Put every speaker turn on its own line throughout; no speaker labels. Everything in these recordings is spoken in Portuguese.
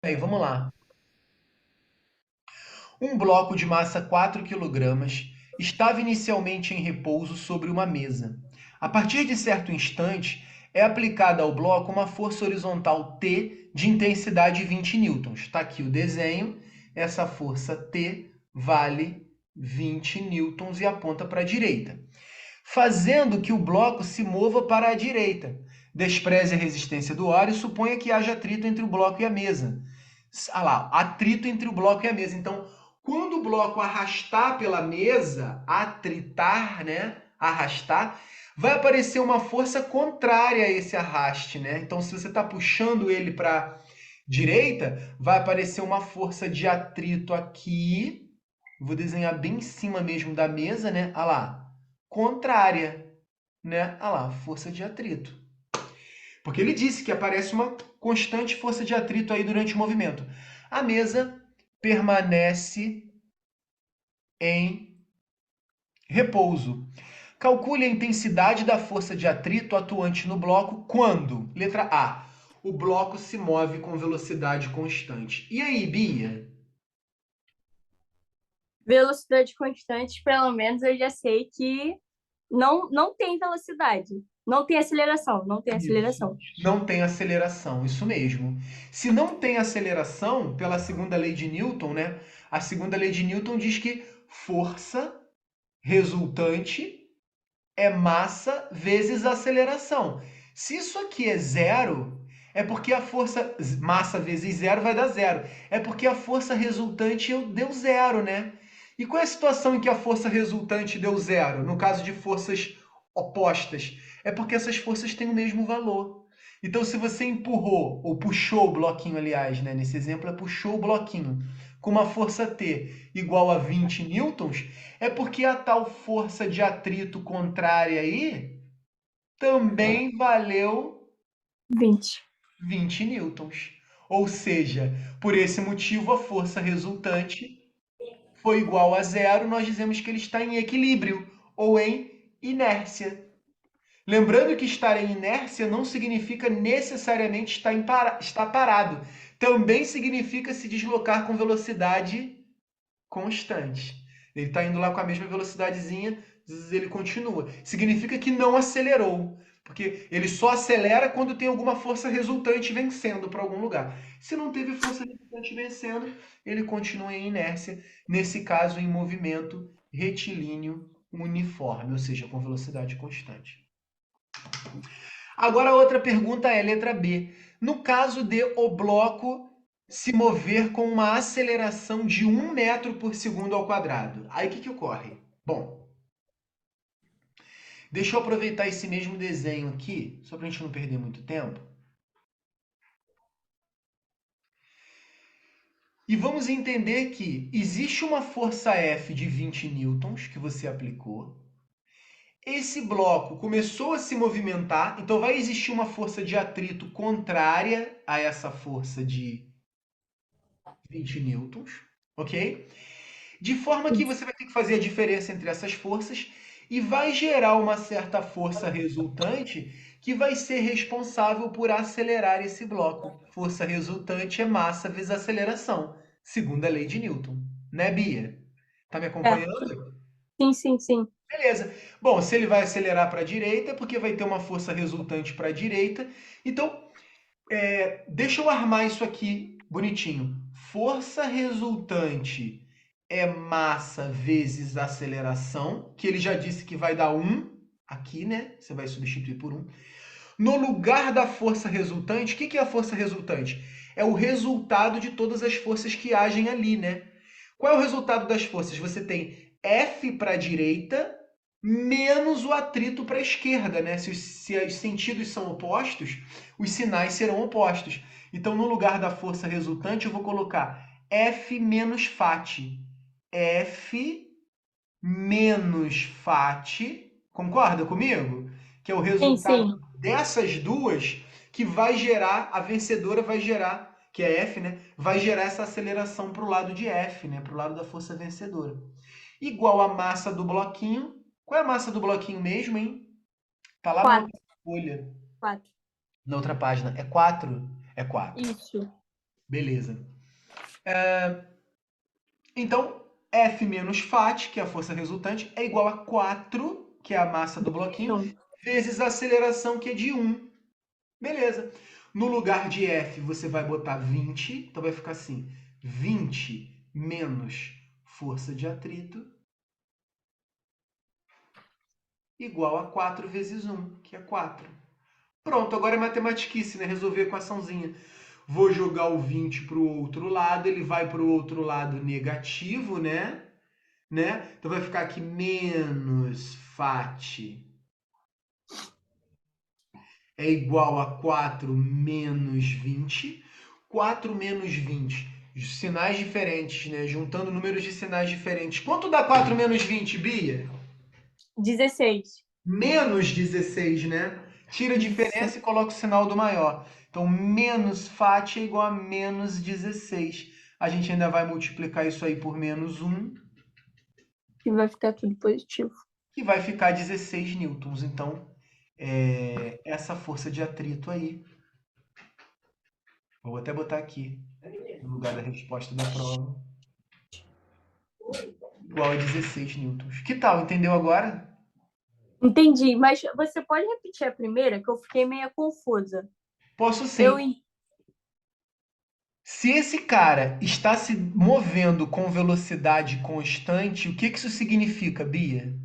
Aí, vamos lá. Um bloco de massa 4 quilogramas estava inicialmente em repouso sobre uma mesa. A partir de certo instante, é aplicada ao bloco uma força horizontal T de intensidade 20 newtons. Está aqui o desenho. Essa força T vale 20 newtons e aponta para a direita, fazendo que o bloco se mova para a direita. Despreze a resistência do ar e suponha que haja atrito entre o bloco e a mesa. Ah lá, atrito entre o bloco e a mesa. Então, quando o bloco arrastar pela mesa, atritar, né? Arrastar, vai aparecer uma força contrária a esse arraste, né? Então, se você está puxando ele para direita, vai aparecer uma força de atrito aqui. Vou desenhar bem em cima mesmo da mesa, né? Ah lá, contrária, né? Ah lá, força de atrito. Porque ele disse que aparece uma constante força de atrito aí durante o movimento. A mesa permanece em repouso. Calcule a intensidade da força de atrito atuante no bloco quando, letra A, o bloco se move com velocidade constante. E aí, Bia?
Velocidade constante, pelo menos eu já sei que não tem velocidade. Não tem aceleração, não tem
Isso.
aceleração.
Não tem aceleração, isso mesmo. Se não tem aceleração, pela segunda lei de Newton, né? A segunda lei de Newton diz que força resultante é massa vezes aceleração. Se isso aqui é zero, é porque a força massa vezes zero vai dar zero. É porque a força resultante deu zero, né? E qual é a situação em que a força resultante deu zero? No caso de forças opostas, é porque essas forças têm o mesmo valor. Então, se você empurrou, ou puxou o bloquinho, aliás, né? Nesse exemplo, é puxou o bloquinho com uma força T igual a 20 newtons, é porque a tal força de atrito contrária aí também valeu
20.
20 newtons. Ou seja, por esse motivo, a força resultante foi igual a zero, nós dizemos que ele está em equilíbrio ou em inércia. Lembrando que estar em inércia não significa necessariamente estar parado. Também significa se deslocar com velocidade constante. Ele está indo lá com a mesma velocidadezinha, ele continua. Significa que não acelerou, porque ele só acelera quando tem alguma força resultante vencendo para algum lugar. Se não teve força resultante vencendo, ele continua em inércia, nesse caso em movimento retilíneo uniforme, ou seja, com velocidade constante. Agora a outra pergunta é letra B. No caso de o bloco se mover com uma aceleração de 1 metro por segundo ao quadrado, aí o que ocorre? Bom, deixa eu aproveitar esse mesmo desenho aqui, só para a gente não perder muito tempo. E vamos entender que existe uma força F de 20 newtons que você aplicou. Esse bloco começou a se movimentar, então vai existir uma força de atrito contrária a essa força de 20 newtons, ok? De forma que você vai ter que fazer a diferença entre essas forças e vai gerar uma certa força resultante que vai ser responsável por acelerar esse bloco. Força resultante é massa vezes aceleração, segundo a lei de Newton. Né, Bia? Tá me
É,
acompanhando?
sim, sim, sim.
Beleza. Bom, se ele vai acelerar para a direita, é porque vai ter uma força resultante para a direita. Então, deixa eu armar isso aqui bonitinho. Força resultante é massa vezes aceleração, que ele já disse que vai dar 1 aqui, né? Você vai substituir por 1. No lugar da força resultante, o que é a força resultante? É o resultado de todas as forças que agem ali, né? Qual é o resultado das forças? Você tem F para a direita menos o atrito para a esquerda, né? Se os sentidos são opostos, os sinais serão opostos. Então, no lugar da força resultante, eu vou colocar F menos FAT. F menos FAT, concorda comigo? Que é o
Sim,
resultado
sim.
dessas duas que vai gerar, a vencedora vai gerar, que é F, né? Vai gerar essa aceleração para o lado de F, né? Para o lado da força vencedora. Igual a massa do bloquinho. Qual é a massa do bloquinho mesmo, hein? Tá lá na outra
4.
folha,
4.
na outra página. É 4. É 4.
Isso.
Beleza. Então, F menos Fat, que é a força resultante, é igual a 4, que é a massa do bloquinho,
Não.
vezes a aceleração, que é de 1. Beleza. No lugar de F, você vai botar 20, então vai ficar assim, 20 menos força de atrito, igual a 4 vezes 1, que é 4. Pronto, agora é matematiquice, né? Resolver a equaçãozinha. Vou jogar o 20 para o outro lado, ele vai para o outro lado negativo, né? Então vai ficar aqui menos FAT é igual a 4 menos 20. 4 menos 20, sinais diferentes, né? Juntando números de sinais diferentes. Quanto dá 4 menos 20, Bia?
16.
Menos 16, né? Tira a
Isso.
diferença e coloca o sinal do maior. Então, menos FAT é igual a menos 16. A gente ainda vai multiplicar isso aí por menos 1,
E vai ficar tudo positivo.
que vai ficar 16 newtons. Então, essa força de atrito aí, vou até botar aqui, no lugar da resposta da prova, igual a 16 newtons. Que tal? Entendeu agora?
Entendi, mas você pode repetir a primeira, que eu fiquei meio confusa.
Posso
Eu
sim. Se esse cara está se movendo com velocidade constante, o que que isso significa, Bia?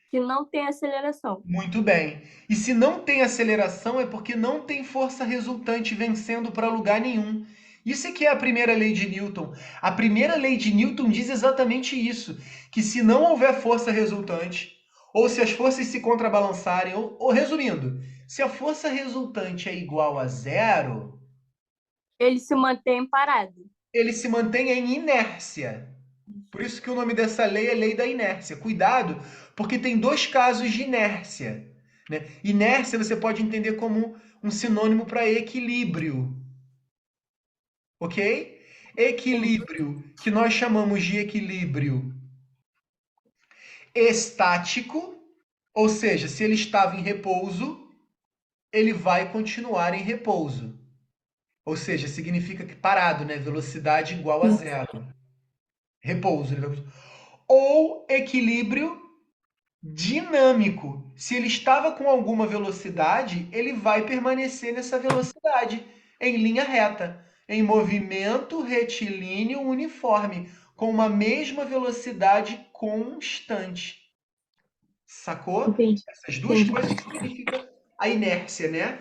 que não tem aceleração.
Muito bem. E se não tem aceleração, é porque não tem força resultante vencendo para lugar nenhum. Isso é que é a primeira lei de Newton. A primeira lei de Newton diz exatamente isso, que se não houver força resultante, ou se as forças se contrabalançarem, ou resumindo, se a força resultante é igual a zero,
Ele se mantém parado.
ele se mantém em inércia. Por isso que o nome dessa lei é lei da inércia. Cuidado, porque tem dois casos de inércia, né? Inércia você pode entender como um sinônimo para equilíbrio, ok?
Sim,
Equilíbrio, que nós chamamos de equilíbrio estático, ou seja, se ele estava em repouso, ele vai continuar em repouso. Ou seja, significa que parado, né? Velocidade igual a
sim.
zero. Repouso. Ou equilíbrio dinâmico. Se ele estava com alguma velocidade, ele vai permanecer nessa velocidade, em linha reta, em movimento retilíneo uniforme, com uma mesma velocidade constante. Sacou?
Entendi.
Essas duas
Entendi.
coisas significam a inércia, né?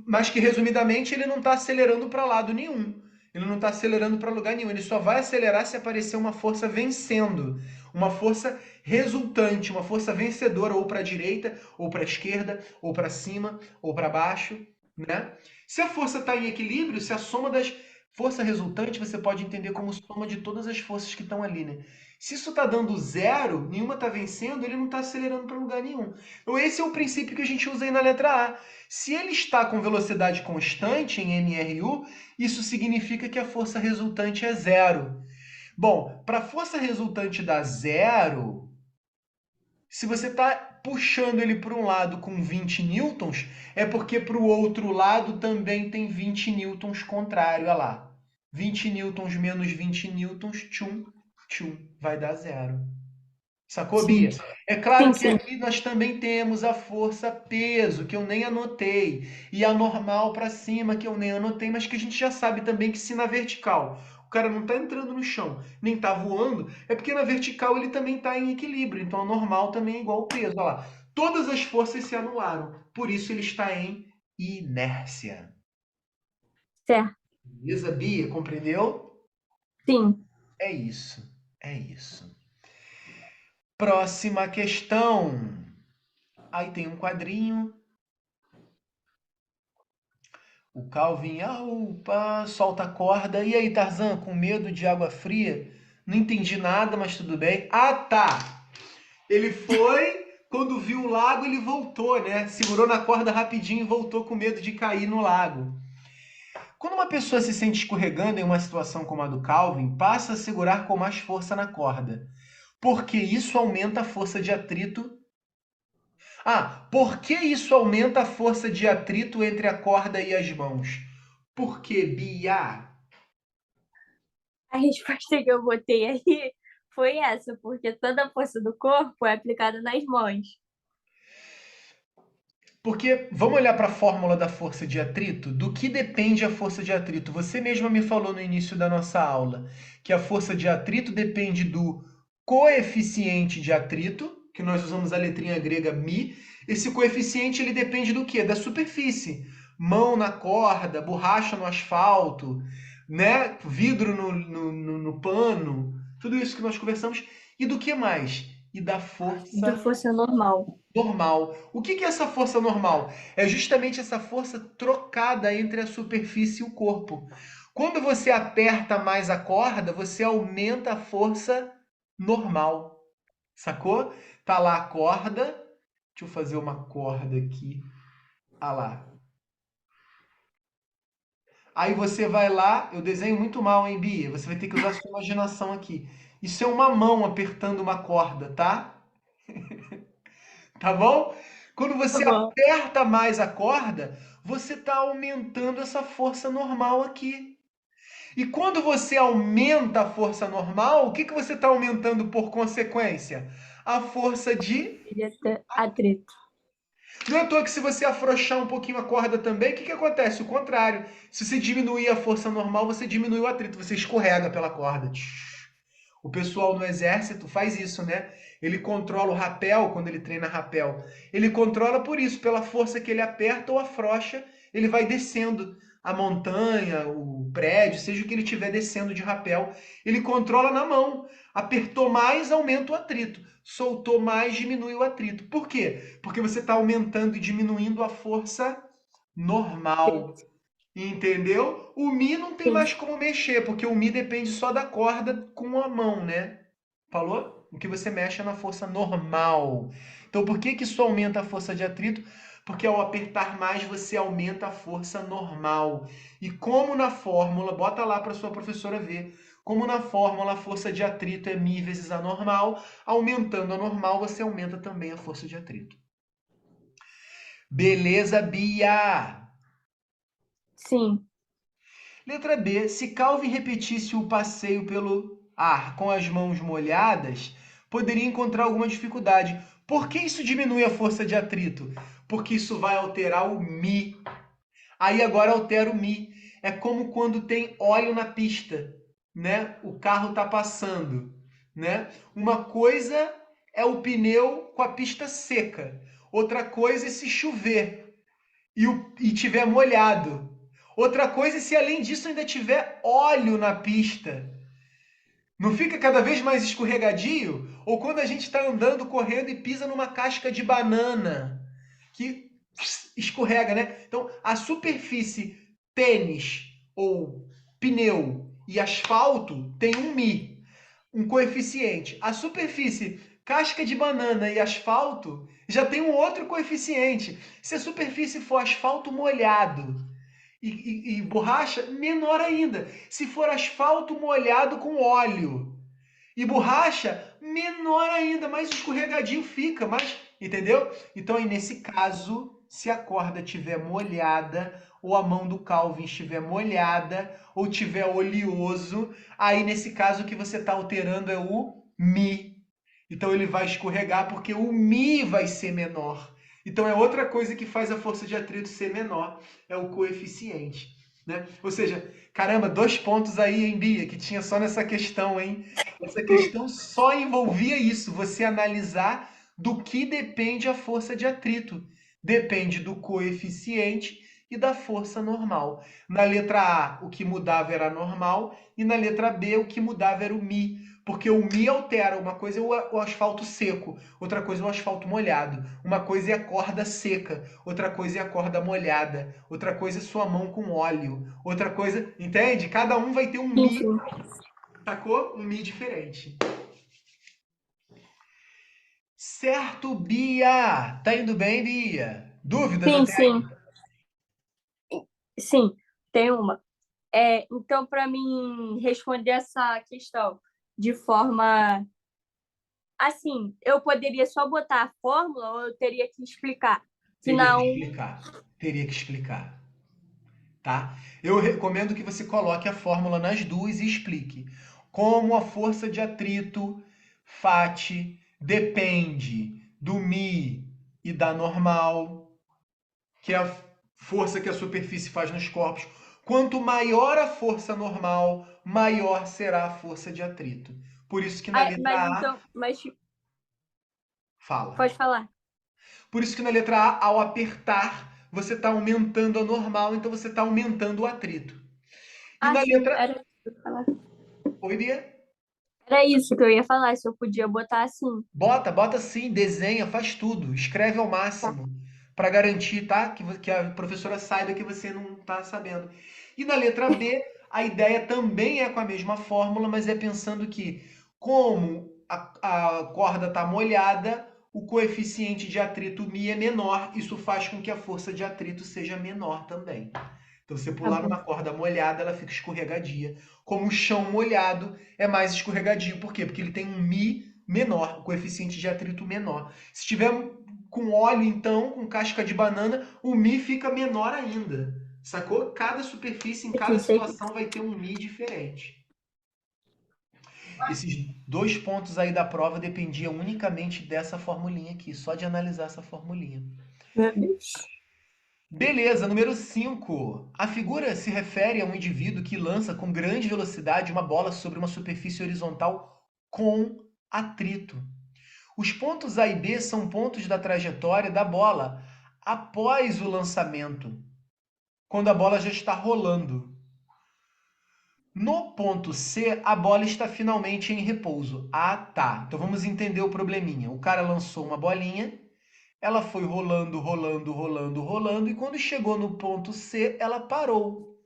Mas que, resumidamente, ele não está acelerando para lado nenhum. Ele não está acelerando para lugar nenhum. Ele só vai acelerar se aparecer uma força vencendo, uma força resultante, uma força vencedora, ou para a direita, ou para a esquerda, ou para cima, ou para baixo, né? Se a força está em equilíbrio, se a soma das força resultante você pode entender como soma de todas as forças que estão ali, né? Se isso está dando zero, nenhuma está vencendo, ele não está acelerando para lugar nenhum. Então esse é o princípio que a gente usa aí na letra A. Se ele está com velocidade constante em mRu, isso significa que a força resultante é zero. Bom, para a força resultante dar zero, se você está puxando ele para um lado com 20 newtons, é porque para o outro lado também tem 20 newtons contrário. Olha lá. 20 newtons menos 20 newtons, tchum, tchum, vai dar zero. Sacou,
Sim,
Bia? É claro
sim,
que
sim.
aqui nós também temos a força peso, que eu nem anotei, e a normal para cima, que eu nem anotei, mas que a gente já sabe também que se na vertical o cara não está entrando no chão, nem está voando, é porque na vertical ele também está em equilíbrio, então a normal também é igual ao peso. Olha lá, todas as forças se anularam, por isso ele está em inércia.
Certo.
Beleza, Bia? Compreendeu?
Sim.
É isso, é isso. Próxima questão. Aí tem um quadrinho. O Calvin, opa, solta a corda. E aí, Tarzan, com medo de água fria? Não entendi nada, mas tudo bem. Ah, tá. Ele foi, quando viu o lago, ele voltou, né? Segurou na corda rapidinho e voltou com medo de cair no lago. Quando uma pessoa se sente escorregando em uma situação como a do Calvin, passa a segurar com mais força na corda, porque isso aumenta a força de atrito. Ah, por que isso aumenta a força de atrito entre a corda e as mãos? Por que, Bia?
A resposta que eu botei aí foi essa, porque toda a força do corpo é aplicada nas mãos.
Porque vamos olhar para a fórmula da força de atrito? Do que depende a força de atrito? Você mesma me falou no início da nossa aula que a força de atrito depende do coeficiente de atrito, que nós usamos a letrinha grega μ. Esse coeficiente ele depende do quê? Da superfície. Mão na corda, borracha no asfalto, né? Vidro no pano, tudo isso que nós conversamos. E do que mais? E da
Da
força
força normal.
normal. O que é essa força normal? É justamente essa força trocada entre a superfície e o corpo. Quando você aperta mais a corda, você aumenta a força normal. Sacou? Tá lá a corda. Deixa eu fazer uma corda aqui. Ah lá. Aí você vai lá, eu desenho muito mal, hein, Bia? Você vai ter que usar sua imaginação aqui. Isso é uma mão apertando uma corda, tá? Tá bom? Quando
Tá
você
bom.
aperta mais a corda, você está aumentando essa força normal aqui. E quando você aumenta a força normal, o que, que você está aumentando por consequência? A força de.
Queria ter atrito.
Não é à toa que se você afrouxar um pouquinho a corda também, o que, que acontece? O contrário. Se você diminuir a força normal, você diminui o atrito, você escorrega pela corda. O pessoal no exército faz isso, né? Ele controla o rapel quando ele treina rapel. Ele controla por isso, pela força que ele aperta ou afrouxa, ele vai descendo a montanha, o prédio, seja o que ele estiver descendo de rapel. Ele controla na mão. Apertou mais, aumenta o atrito. Soltou mais, diminui o atrito. Por quê? Porque você está aumentando e diminuindo a força normal. Entendeu? O Mi não tem
Sim,
mais como mexer, porque o Mi depende só da corda com a mão, né? Falou? O que você mexe é na força normal. Então, por que que isso aumenta a força de atrito? Porque ao apertar mais, você aumenta a força normal. E como na fórmula, bota lá para sua professora ver, como na fórmula a força de atrito é Mi vezes a normal, aumentando a normal, você aumenta também a força de atrito. Beleza, Bia?
sim.
Letra B. Se Calvin repetisse o passeio pelo ar com as mãos molhadas, poderia encontrar alguma dificuldade. Por que isso diminui a força de atrito? Porque isso vai alterar o Mi. Aí agora altera o Mi. É como quando tem óleo na pista, né? O carro está passando, né? Uma coisa é o pneu com a pista seca. Outra coisa é se chover e tiver molhado. Outra coisa é se além disso ainda tiver óleo na pista. Não fica cada vez mais escorregadio? Ou quando a gente está andando, correndo e pisa numa casca de banana, que escorrega, né? Então, a superfície tênis ou pneu e asfalto tem um Mi, um coeficiente. A superfície casca de banana e asfalto já tem um outro coeficiente. Se a superfície for asfalto molhado e borracha, menor ainda. Se for asfalto molhado com óleo e borracha, menor ainda, mais escorregadio fica, mas entendeu? Então aí nesse caso, se a corda estiver molhada ou a mão do Calvin estiver molhada ou tiver oleoso, aí nesse caso o que você está alterando é o Mi. Então ele vai escorregar porque o Mi vai ser menor. Então é outra coisa que faz a força de atrito ser menor, é o coeficiente, né? Ou seja, caramba, 2 pontos aí, hein, Bia, que tinha só nessa questão, hein? Essa questão só envolvia isso, você analisar do que depende a força de atrito. Depende do coeficiente e da força normal. Na letra A, o que mudava era normal, e na letra B, o que mudava era o Mi. Porque o Mi altera, uma coisa é o asfalto seco, outra coisa é o asfalto molhado. Uma coisa é a corda seca, outra coisa é a corda molhada, outra coisa é sua mão com óleo, outra coisa, entende? Cada um vai ter um
Sim,
Mi,
sim.
sacou? Um Mi diferente. Certo, Bia? Tá indo bem, Bia? Dúvidas
Sim,
até
sim.
aí?
Sim, tem uma. Então, para mim responder essa questão de forma assim, eu poderia só botar a fórmula ou eu teria que explicar que
Teria que
não.
explicar. Teria que explicar. tá? Eu recomendo que você coloque a fórmula nas duas e explique como a força de atrito FAT depende do Mi e da normal, que é a força que a superfície faz nos corpos. Quanto maior a força normal, maior será a força de atrito. Por isso que na letra
Mas
A,
então, mas
fala.
pode falar.
Por isso que na letra A, ao apertar, você está aumentando a normal, então você está aumentando o atrito. E na
Sim,
letra.
era isso que eu ia falar.
Oi, Bia?
Era isso que eu ia falar, se eu podia botar assim.
Bota sim, desenha, faz tudo, escreve ao
Tá.
máximo, para garantir, tá? Que a professora saiba que você não está sabendo. E na letra B, a ideia também é com a mesma fórmula, mas é pensando que, como a corda está molhada, o coeficiente de atrito μ é menor, isso faz com que a força de atrito seja menor também. Então, você
Tá
pular
bom.
numa corda molhada, ela fica escorregadia. Como o chão molhado é mais escorregadio. Por quê? Porque ele tem um Mi menor, o coeficiente de atrito menor. Se tiver com óleo, então, com casca de banana, o Mi fica menor ainda. Sacou? Cada superfície, em cada
Entendi.
situação, vai ter um Mi diferente. Esses dois pontos aí da prova dependiam unicamente dessa formulinha aqui, só de analisar essa formulinha.
Meu Deus.
Beleza, número 5. A figura se refere a um indivíduo que lança com grande velocidade uma bola sobre uma superfície horizontal com atrito. Os pontos A e B são pontos da trajetória da bola após o lançamento, quando a bola já está rolando. No ponto C, a bola está finalmente em repouso. Ah, tá. Então vamos entender o probleminha. O cara lançou uma bolinha, ela foi rolando, rolando, rolando, rolando, e quando chegou no ponto C, ela parou.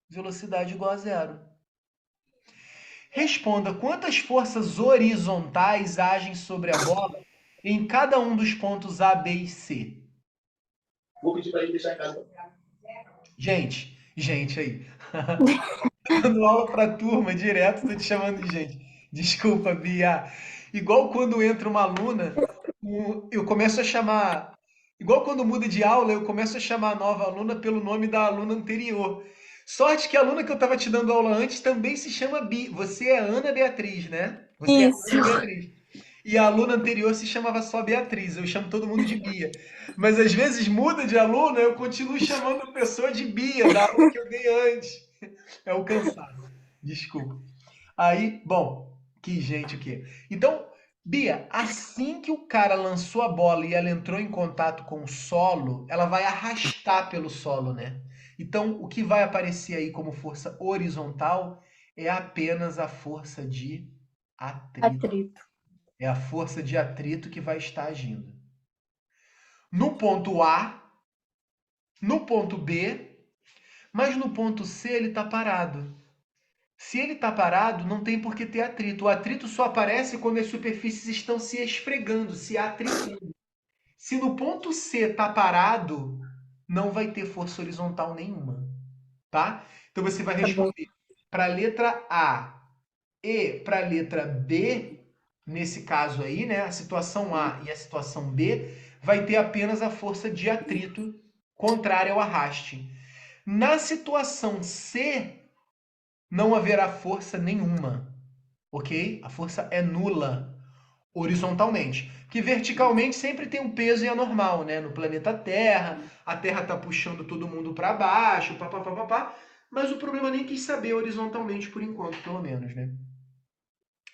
Velocidade igual a zero. Responda quantas forças horizontais agem sobre a bola em cada um dos pontos A, B e C.
Vou pedir para ele deixar em casa.
Gente aí. Dando aula pra turma direto, tô te chamando de gente. Desculpa, Bia. Igual quando entra uma aluna, eu começo a chamar. Igual quando muda de aula, eu começo a chamar a nova aluna pelo nome da aluna anterior. Sorte que a aluna que eu estava te dando aula antes também se chama Bi. Você é Ana Beatriz, né? Você é
Isso.
Ana Beatriz. E a aluna anterior se chamava só Beatriz. Eu chamo todo mundo de Bia. Mas às vezes muda de aluna, eu continuo chamando a pessoa de Bia, da aula que eu dei antes. É o cansado. Desculpa. Aí, bom, que gente o quê? Então, Bia, assim que o cara lançou a bola e ela entrou em contato com o solo, ela vai arrastar pelo solo, né? Então, o que vai aparecer aí como força horizontal é apenas a força de atrito.
Atrito.
É a força de atrito que vai estar agindo. No ponto A, no ponto B, mas no ponto C ele está parado. Se ele está parado, não tem por que ter atrito. O atrito só aparece quando as superfícies estão se esfregando, se atritando. Se no ponto C está parado, não vai ter força horizontal nenhuma, tá? Então você vai
Tá bom.
responder para a letra A e para a letra B, nesse caso aí, né? A situação A e a situação B vai ter apenas a força de atrito contrária ao arraste. Na situação C, não haverá força nenhuma, ok? A força é nula horizontalmente. Que verticalmente sempre tem um peso e é normal, né? No planeta Terra, a Terra está puxando todo mundo para baixo, papapá, mas o problema nem quis saber horizontalmente por enquanto, pelo menos, né?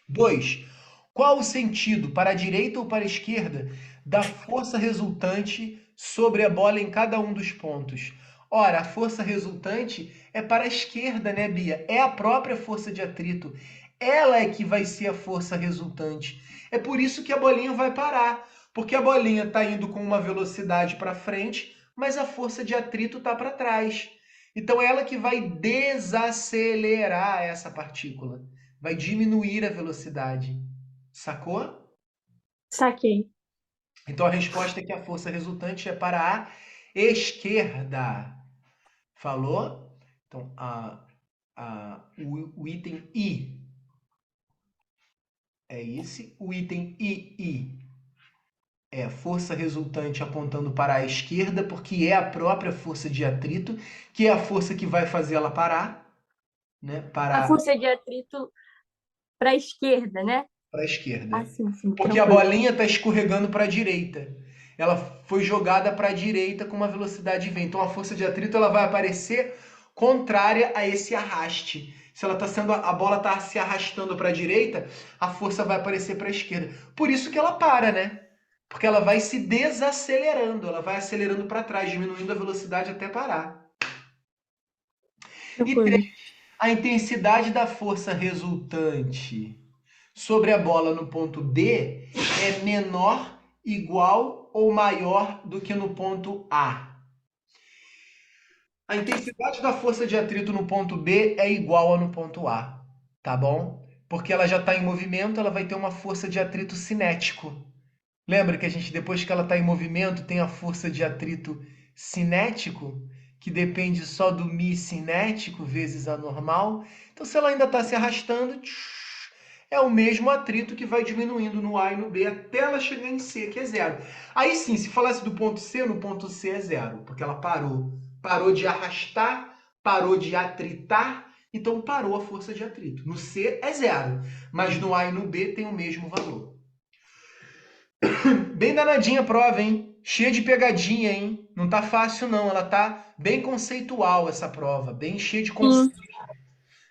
2. Qual o sentido, para a direita ou para a esquerda, da força resultante sobre a bola em cada um dos pontos? Ora, a força resultante é para a esquerda, né, Bia? É a própria força de atrito. Ela é que vai ser a força resultante. É por isso que a bolinha vai parar, porque a bolinha está indo com uma velocidade para frente, mas a força de atrito está para trás. Então, ela que vai desacelerar essa partícula, vai diminuir a velocidade. Sacou?
Saquei.
Então a resposta é que a força resultante é para a esquerda. Falou? Então o item I é esse. O item II É força resultante apontando para a esquerda, porque é a própria força de atrito, que é a força que vai fazer ela parar, né?
A
Parar
força de atrito para a esquerda, né?
para a esquerda.
Assim, sim,
Porque a
tranquilo.
bolinha está escorregando para a direita. Ela foi jogada para a direita com uma velocidade V. Então a força de atrito ela vai aparecer contrária a esse arraste. Se ela tá sendo a bola está se arrastando para a direita, a força vai aparecer para a esquerda. Por isso que ela para, né? Porque ela vai se desacelerando, ela vai acelerando para trás, diminuindo a velocidade até parar. E
Tranquilo.
a intensidade da força resultante sobre a bola no ponto D é menor, igual ou maior do que no ponto A. A intensidade da força de atrito no ponto B é igual a no ponto A, tá bom? Porque ela já está em movimento, ela vai ter uma força de atrito cinético. Lembra que a gente, depois que ela está em movimento, tem a força de atrito cinético, que depende só do μ cinético vezes a normal. Então, se ela ainda está se arrastando, é o mesmo atrito que vai diminuindo no A e no B até ela chegar em C, que é zero. Aí sim, se falasse do ponto C, no ponto C é zero, porque ela parou. Parou de arrastar, parou de atritar, então parou a força de atrito. No C é zero, mas no A e no B tem o mesmo valor. Bem danadinha a prova, hein? Cheia de pegadinha, hein? Não tá fácil, não. Ela tá bem conceitual, essa prova. Bem cheia de conceitos,
Sim.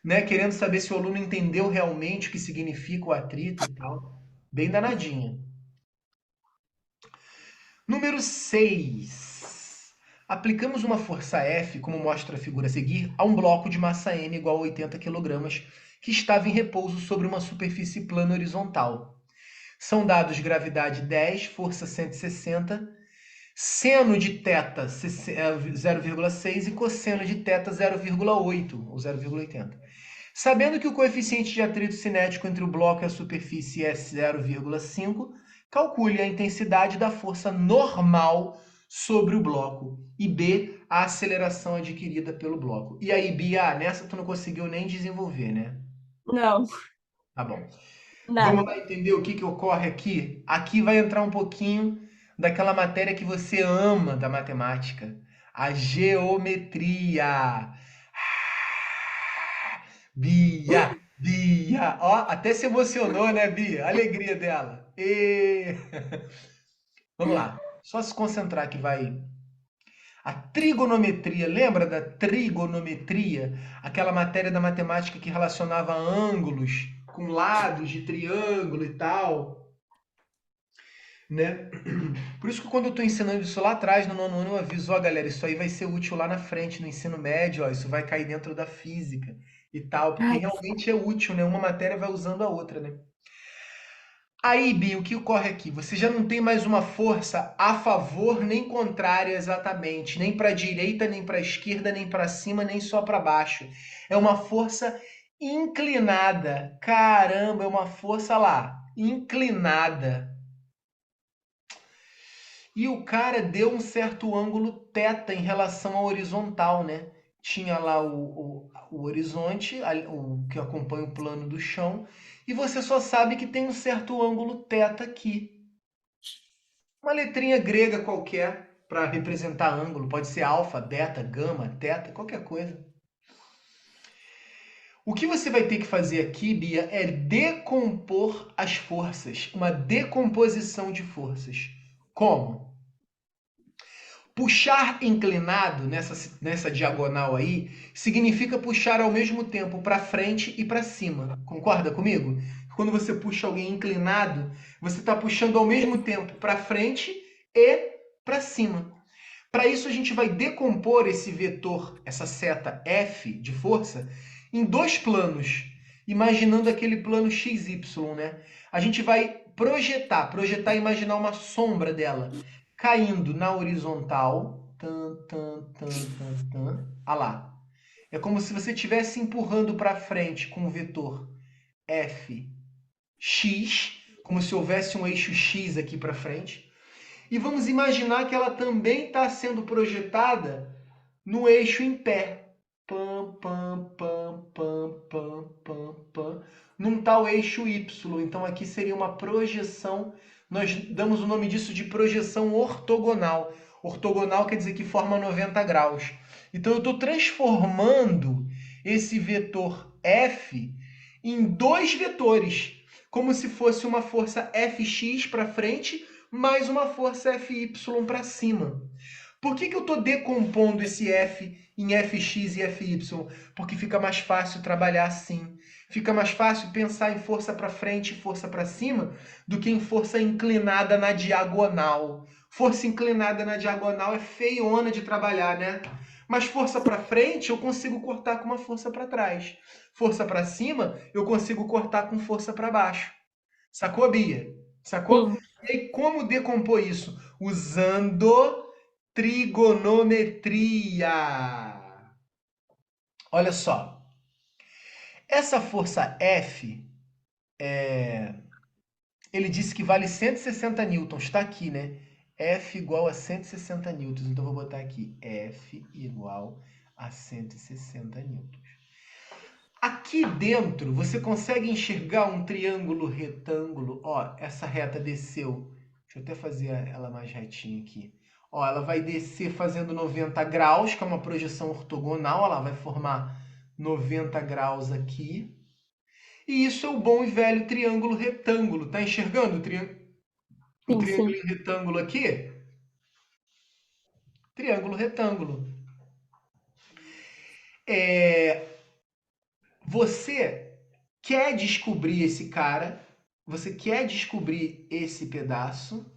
né? Querendo saber se o aluno entendeu realmente o que significa o atrito e tal. Bem danadinha. Número 6. Aplicamos uma força F, como mostra a figura a seguir, a um bloco de massa M igual a 80 kg, que estava em repouso sobre uma superfície plana horizontal. São dados gravidade 10, força 160, seno de θ 0,6 e cosseno de θ 0,8 ou 0,80. Sabendo que o coeficiente de atrito cinético entre o bloco e a superfície é 0,5, calcule a intensidade da força normal sobre o bloco e B, a aceleração adquirida pelo bloco. E aí, Bia, nessa tu não conseguiu nem desenvolver, né?
Não,
Tá bom. Vamos
nada.
lá entender o que que ocorre aqui? Aqui vai entrar um pouquinho daquela matéria que você ama da matemática, a geometria. Bia, Bia, ó, até se emocionou, né, Bia? A alegria dela. Vamos lá, só se concentrar que vai. A trigonometria, lembra da trigonometria? Aquela matéria da matemática que relacionava ângulos com lados de triângulo e tal, né? Por isso que quando eu estou ensinando isso lá atrás, no nono ano, eu aviso, ó, galera, isso aí vai ser útil lá na frente, no ensino médio, ó, isso vai cair dentro da física e tal, porque
Ai,
realmente é útil, né? Uma matéria vai usando a outra, né? Aí, Bi, o que ocorre aqui? Você já não tem mais uma força a favor nem contrária exatamente, nem para a direita, nem para a esquerda, nem para cima, nem só para baixo. É uma força inclinada. Caramba, é uma força lá, inclinada. E o cara deu um certo ângulo θ em relação à horizontal, né? Tinha lá o horizonte, o que acompanha o plano do chão, e você só sabe que tem um certo ângulo θ aqui. Uma letrinha grega qualquer para representar ângulo, pode ser alfa, beta, gama, teta, qualquer coisa. O que você vai ter que fazer aqui, Bia, é decompor as forças, uma decomposição de forças. Como? Puxar inclinado nessa diagonal aí significa puxar ao mesmo tempo para frente e para cima. Concorda comigo? Quando você puxa alguém inclinado, você está puxando ao mesmo tempo para frente e para cima. Para isso, a gente vai decompor esse vetor, essa seta F de força, em dois planos, imaginando aquele plano XY, né? A gente vai projetar, imaginar uma sombra dela caindo na horizontal. Ah lá. É como se você estivesse empurrando para frente com o vetor F x, como se houvesse um eixo X aqui para frente. E vamos imaginar que ela também está sendo projetada no eixo em pé. Pam, pam, pam, pam, pam, pam, pam. Num tal eixo Y. Então aqui seria uma projeção nós damos o nome disso de projeção ortogonal. Ortogonal quer dizer que forma 90 graus. Então eu estou transformando esse vetor F em dois vetores, como se fosse uma força Fx para frente mais uma força Fy para cima. Por que eu estou decompondo esse F em Fx e Fy? Porque fica mais fácil trabalhar assim. Fica mais fácil pensar em força para frente e força para cima do que em força inclinada na diagonal. Força inclinada na diagonal é feiona de trabalhar, né? Mas força para frente eu consigo cortar com uma força para trás. Força para cima eu consigo cortar com força para baixo. Sacou, Bia? Sacou?
Sim.
E aí, como decompor isso? Usando trigonometria. Olha só. Essa força F, ele disse que vale 160 newtons. Está aqui, né? F igual a 160 newtons. Então, vou botar aqui. F igual a 160 newtons. Aqui dentro, você consegue enxergar um triângulo retângulo. Ó, essa reta desceu. Deixa eu até fazer ela mais retinha aqui. Ó, ela vai descer fazendo 90 graus, que é uma projeção ortogonal. Ela vai formar 90 graus aqui. E isso é o bom e velho triângulo retângulo. Tá enxergando o
Sim,
triângulo
sim.
em retângulo aqui? Triângulo retângulo. Você quer descobrir esse cara, você quer descobrir esse pedaço,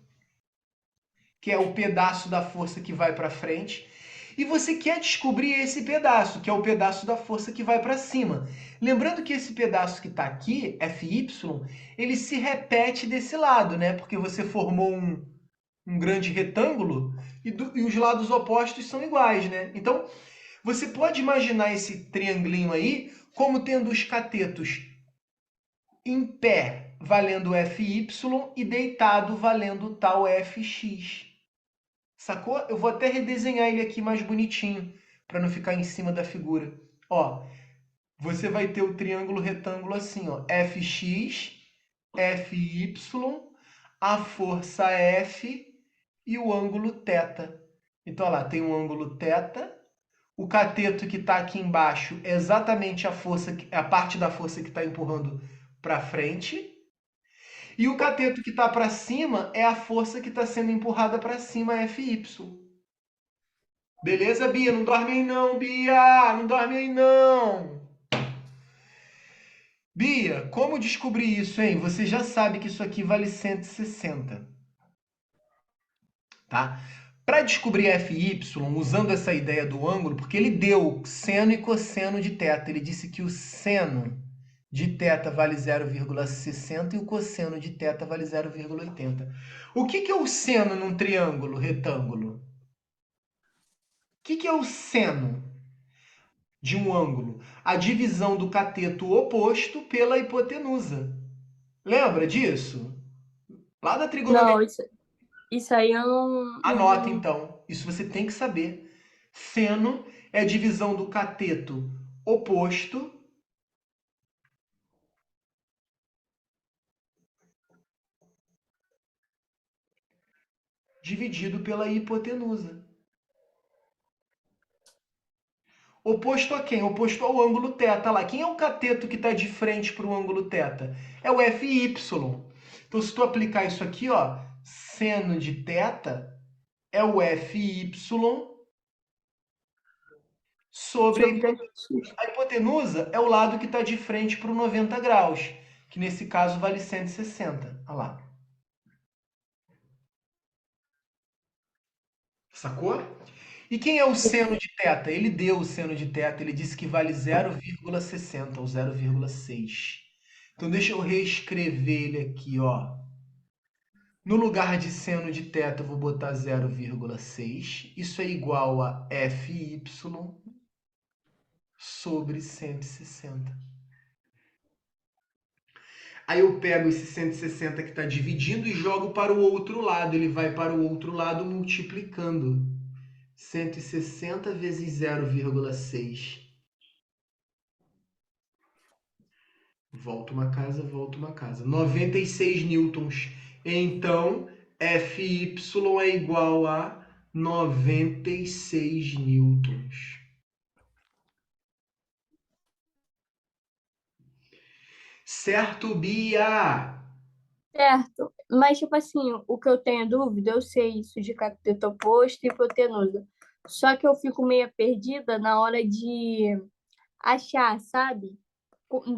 que é o pedaço da força que vai para frente, e você quer descobrir esse pedaço, que é o pedaço da força que vai para cima. Lembrando que esse pedaço que está aqui, Fy, ele se repete desse lado, né? Porque você formou um grande retângulo e os lados opostos são iguais, né? Então, você pode imaginar esse triangulinho aí como tendo os catetos em pé valendo Fy e deitado valendo tal Fx. Sacou? Eu vou até redesenhar ele aqui mais bonitinho, para não ficar em cima da figura. Ó, você vai ter o triângulo retângulo assim, ó, Fx, Fy, a força F e o ângulo θ. Então, ó lá, tem um ângulo θ. O cateto que está aqui embaixo é exatamente a força, a parte da força que está empurrando para frente. E o cateto que está para cima é a força que está sendo empurrada para cima, Fy. Beleza, Bia? Não dorme aí não, Bia! Não dorme aí não! Bia, como descobrir isso, hein? Você já sabe que isso aqui vale 160, tá? Para descobrir Fy, usando essa ideia do ângulo, porque ele deu seno e cosseno de θ. Ele disse que o seno de θ vale 0,60 e o cosseno de θ vale 0,80. O que é o seno num triângulo retângulo? O que é o seno de um ângulo? A divisão do cateto oposto pela hipotenusa. Lembra disso? Lá da
Não,
trigonometria.
isso aí eu não,
Anota
não...
então. Isso você tem que saber. Seno é a divisão do cateto oposto dividido pela hipotenusa. Oposto a quem? Oposto ao ângulo θ lá. Quem é o cateto que está de frente para o ângulo θ? É o Fy. Então, se tu aplicar isso aqui, ó, seno de θ é o Fy sobre a
Deixa eu
hipotenusa.
ver.
A hipotenusa é o lado que está de frente para o 90 graus, que nesse caso vale 160. Olha lá. Sacou? E quem é o seno de θ? Ele deu o seno de θ, ele disse que vale 0,60 ou 0,6. Então deixa eu reescrever ele aqui, ó. No lugar de seno de θ eu vou botar 0,6. Isso é igual a Fy sobre 160. Aí eu pego esse 160 que está dividindo e jogo para o outro lado. Ele vai para o outro lado multiplicando. 160 vezes 0,6. Volta uma casa, volta uma casa. 96 newtons Então, Fy é igual a 96 newtons. Certo, Bia?
Certo, mas tipo assim, o que eu tenho dúvida, eu sei isso de cateto oposto e hipotenusa. Só que eu fico meio perdida na hora de achar, sabe?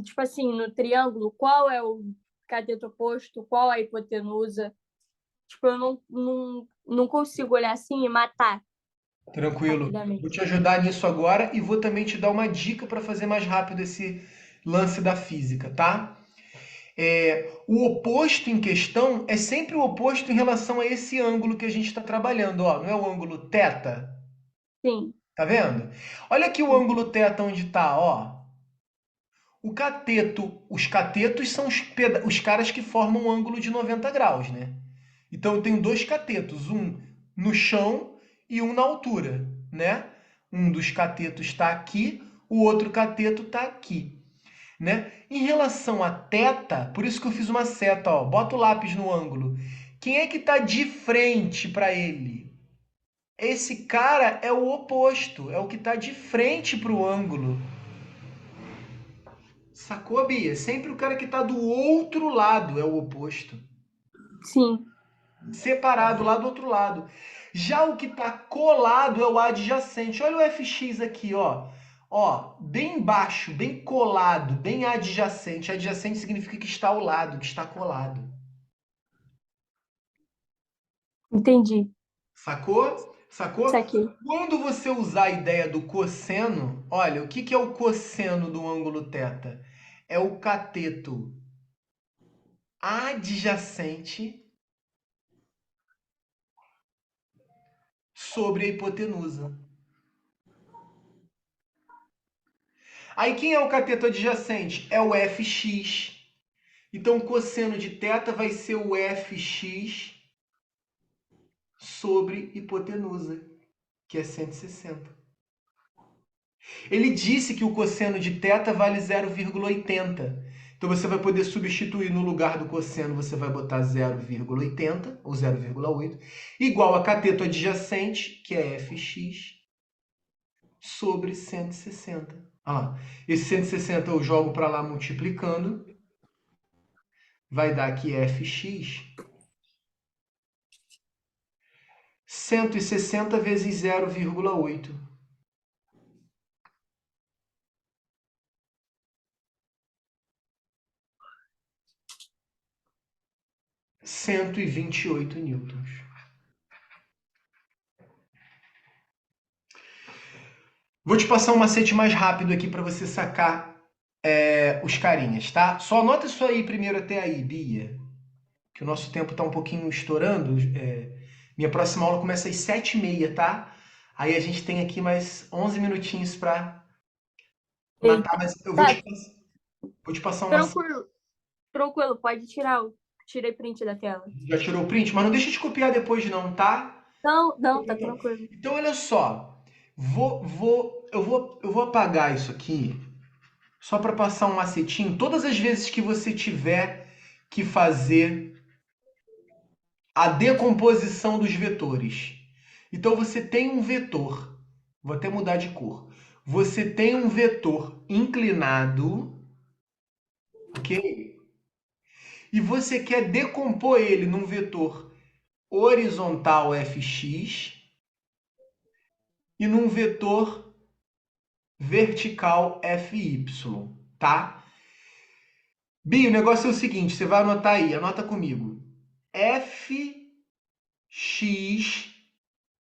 Tipo assim, no triângulo, qual é o cateto oposto, qual é a hipotenusa. Tipo, eu não consigo olhar assim e matar
Tranquilo. Vou
rapidamente.
te ajudar nisso agora e vou também te dar uma dica para fazer mais rápido esse lance da física, tá? O oposto em questão é sempre o oposto em relação a esse ângulo que a gente está trabalhando, ó. Não é o ângulo θ?
Sim,
Tá vendo? Olha aqui o
sim,
ângulo θ onde tá, ó. O cateto, os catetos são os caras que formam um ângulo de 90 graus, né? Então eu tenho dois catetos, um no chão e um na altura, né? Um dos catetos está aqui, o outro cateto está aqui, né? Em relação a θ, por isso que eu fiz uma seta, ó. Bota o lápis no ângulo. Quem é que está de frente para ele? Esse cara é o oposto, é o que está de frente para o ângulo. Sacou, Bia? Sempre o cara que está do outro lado é o oposto.
sim.
Separado lá do outro lado. Já o que está colado é o adjacente. Olha o FX aqui, ó. Ó, bem baixo, bem colado, bem adjacente. Adjacente significa que está ao lado, que está colado.
Entendi.
Sacou?
Isso
Sacou?
aqui.
Quando você usar a ideia do cosseno, olha, o que que é o cosseno do ângulo θ? É o cateto adjacente sobre a hipotenusa. Aí quem é o cateto adjacente? É o fx. Então o cosseno de θ vai ser o fx sobre hipotenusa, que é 160. Ele disse que o cosseno de θ vale 0,80. Então você vai poder substituir no lugar do cosseno, você vai botar 0,80 ou 0,8, igual a cateto adjacente, que é fx, sobre 160. Ah, esse 160 eu jogo para lá multiplicando, vai dar aqui fx 160 vezes 0,8. 128 newtons. Vou te passar um macete mais rápido aqui para você sacar os carinhas, tá? Só anota isso aí primeiro até aí, Bia, que o nosso tempo está um pouquinho estourando. Minha próxima aula começa às 7h30, tá? Aí a gente tem aqui mais 11 minutinhos para matar,
Eita.
mas eu
Tá,
vou te passar uma.
tranquilo, tranquilo, pode tirar o. Tirei print da tela.
Já tirou o print? Mas não deixa de copiar depois não, tá?
Não, não, tá tranquilo.
Então, olha só. Eu vou apagar isso aqui só para passar um macetinho. Todas as vezes que você tiver que fazer a decomposição dos vetores. Então, você tem um vetor. Vou até mudar de cor. Você tem um vetor inclinado, ok? E você quer decompor ele num vetor horizontal fx e num vetor vertical fy, tá? Bi, o negócio é o seguinte, você vai anotar aí, anota comigo. Fx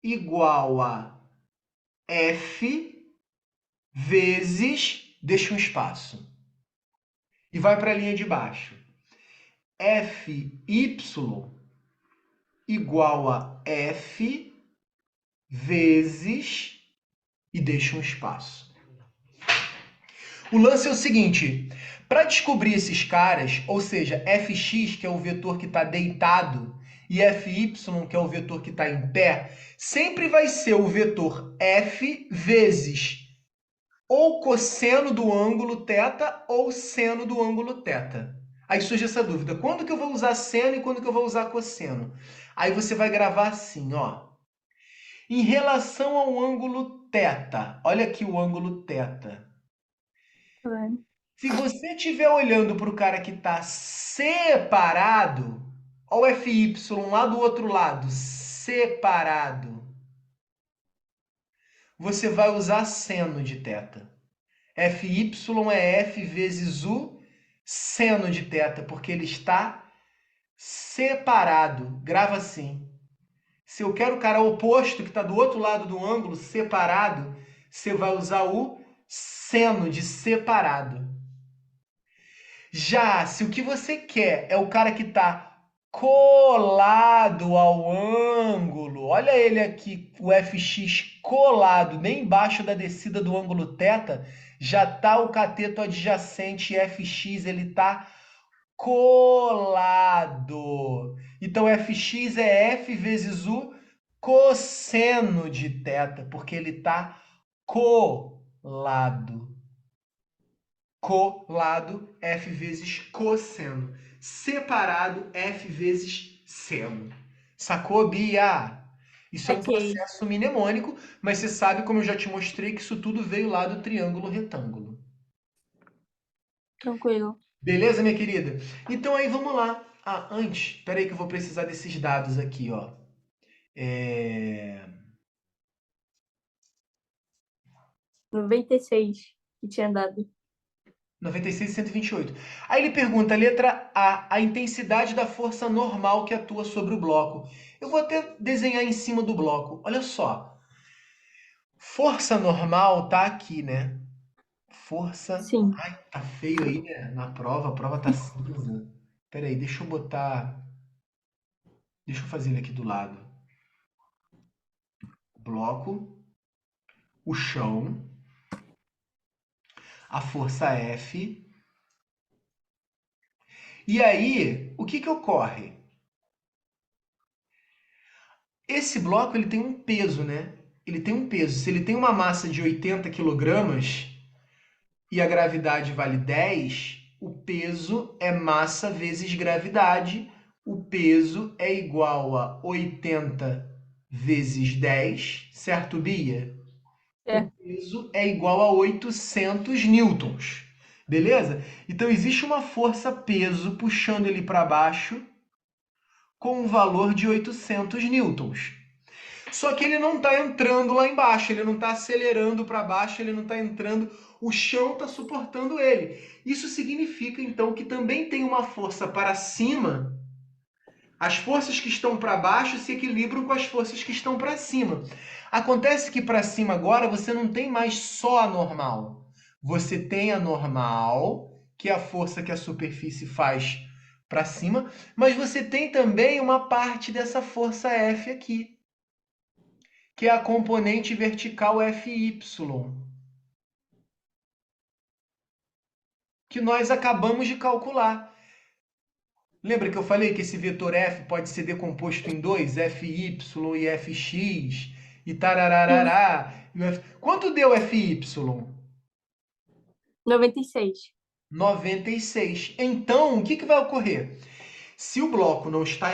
igual a f vezes, deixa um espaço, e vai para a linha de baixo. Fy igual a f vezes, e deixa um espaço. O lance é o seguinte, para descobrir esses caras, ou seja, fx, que é o vetor que está deitado, e fy, que é o vetor que está em pé, sempre vai ser o vetor f vezes ou cosseno do ângulo θ ou seno do ângulo θ. Aí surge essa dúvida, quando que eu vou usar seno e quando que eu vou usar cosseno? Aí você vai gravar assim, ó. Em relação ao ângulo θ, olha aqui o ângulo θ.
Tá vendo?
Se você estiver olhando para o cara que está separado, olha o FY lá do outro lado, separado, você vai usar seno de θ. FY é F vezes o seno de θ, porque ele está separado. Grava assim. Se eu quero o cara oposto, que está do outro lado do ângulo, separado, você vai usar o seno de separado. Já se o que você quer é o cara que está colado ao ângulo, olha ele aqui, o FX colado, bem embaixo da descida do ângulo θ, já está o cateto adjacente FX, ele está colado. Então FX é F vezes o cosseno de θ, porque ele está colado. Colado, F vezes cosseno. Separado, F vezes seno. Sacou, Bia? Isso é um
Saquei.
processo mnemônico, mas você sabe, como eu já te mostrei, que isso tudo veio lá do triângulo retângulo.
Tranquilo.
Beleza, minha querida? Então aí vamos lá. Ah, antes, peraí que eu vou precisar desses dados aqui, ó.
96 que tinha dado.
96 e 128. Aí ele pergunta, letra A intensidade da força normal que atua sobre o bloco. Eu vou até desenhar em cima do bloco. Olha só. Força normal tá aqui, né? Força.
Sim.
Ai, tá feio aí, né? Na prova, a prova tá cinza. Peraí, deixa eu botar. Deixa eu fazer ele aqui do lado. Bloco, o chão, a força F. E aí, o que que ocorre? Esse bloco ele tem um peso, né? Ele tem um peso. Se ele tem uma massa de 80 quilogramas e a gravidade vale 10, o peso é massa vezes gravidade. O peso é igual a 80 vezes 10, certo, Bia? O
É.
peso é igual a 800 newtons. Beleza? Então existe uma força-peso puxando ele para baixo com um valor de 800 newtons. Só que ele não está entrando lá embaixo, ele não está acelerando para baixo, ele não está entrando, o chão está suportando ele. Isso significa então que também tem uma força para cima. As forças que estão para baixo se equilibram com as forças que estão para cima. Acontece que para cima agora você não tem mais só a normal. Você tem a normal, que é a força que a superfície faz para cima, mas você tem também uma parte dessa força F aqui, que é a componente vertical FY, que nós acabamos de calcular. Lembra que eu falei que esse vetor F pode ser decomposto em dois, FY e FX, e
Sim.
tarararará. Quanto deu FY?
96.
96. Então, o que que vai ocorrer? Se o bloco não está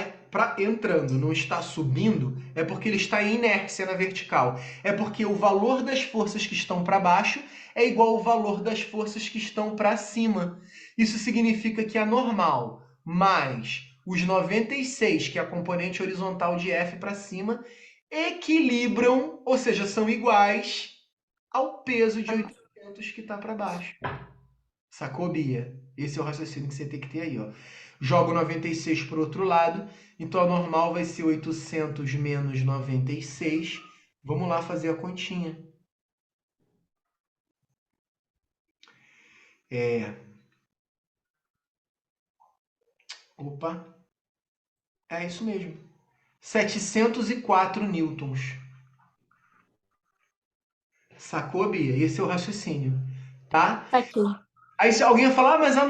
entrando, não está subindo, é porque ele está em inércia na vertical. É porque o valor das forças que estão para baixo é igual ao valor das forças que estão para cima. Isso significa que a normal mais os 96, que é a componente horizontal de F para cima, equilibram, ou seja, são iguais ao peso de 800 que está para baixo. Sacou, Bia? Esse é o raciocínio que você tem que ter aí, ó. Jogo 96 para o outro lado, então a normal vai ser 800 menos 96. Vamos lá fazer a continha. Opa, é isso mesmo. 704 newtons. Sacou, Bia? Esse é o raciocínio, tá?
Saquei.
Aí se alguém falar, mas a